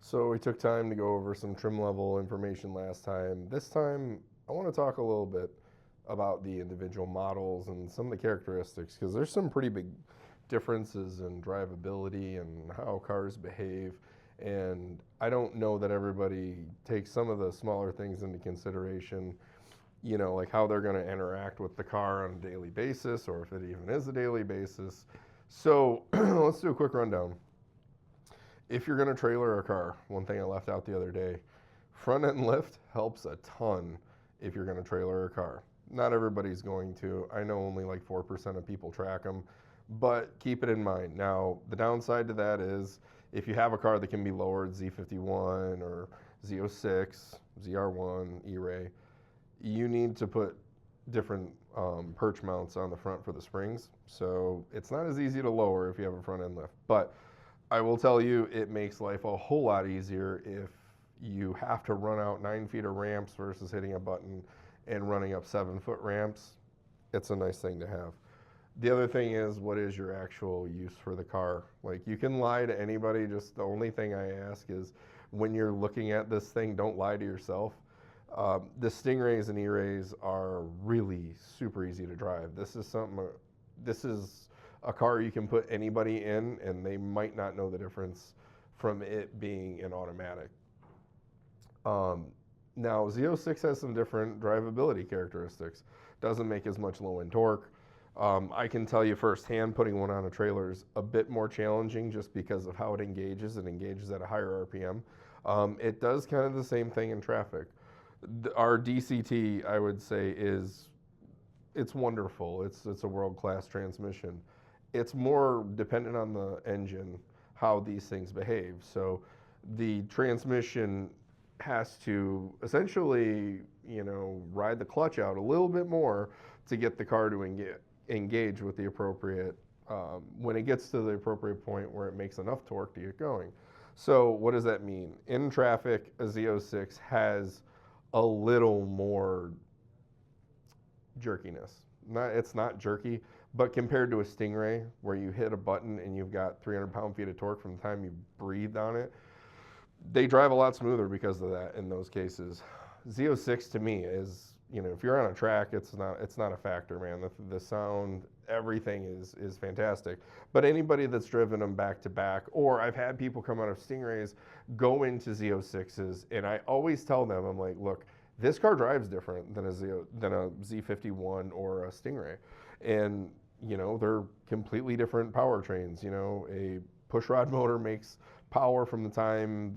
So we took time to go over some trim level information last time. This time, I want to talk a little bit about the individual models and some of the characteristics because there's some pretty big differences in drivability and how cars behave. And I don't know that everybody takes some of the smaller things into consideration, like how they're going to interact with the car on a daily basis or if it even is a daily basis. So let's do a quick rundown. If you're going to trailer a car, one thing I left out the other day, front end lift helps a ton if you're going to trailer a car. Not everybody's going to. I know only like 4% of people track them, but keep it in mind. Now, the downside to that is if you have a car that can be lowered, Z51 or Z06, ZR1, E-Ray, you need to put different perch mounts on the front for the springs. So it's not as easy to lower if you have a front end lift. But I will tell you, it makes life a whole lot easier if you have to run out 9 feet of ramps versus hitting a button and running up 7 foot ramps. It's a nice thing to have. The other thing is, what is your actual use for the car? Like, you can lie to anybody, just the only thing I ask is when you're looking at this thing, don't lie to yourself. The Stingrays and E-Rays are really super easy to drive. This is a car you can put anybody in, and they might not know the difference from it being an automatic. Um, Now, Z06 has some different drivability characteristics. Doesn't make as much low end torque. I can tell you firsthand, putting one on a trailer is a bit more challenging just because of how it engages. It engages at a higher RPM. It does kind of the same thing in traffic. Our DCT, I would say, it's wonderful. It's a world class transmission. It's more dependent on the engine how these things behave. So the transmission has to essentially, ride the clutch out a little bit more to get the car to engage with the appropriate, when it gets to the appropriate point where it makes enough torque to get going. So what does that mean? In traffic, a Z06 has a little more jerkiness. It's not jerky, but compared to a Stingray, where you hit a button and you've got 300 pound-feet of torque from the time you breathed on it, they drive a lot smoother because of that in those cases. Z06 to me is, if you're on a track, it's not a factor, man. The sound, everything is fantastic. But anybody that's driven them back to back, or I've had people come out of Stingrays go into Z06s, and I always tell them, I'm like, look, this car drives different than a Z51 or a Stingray, and they're completely different powertrains. A pushrod motor makes power from the time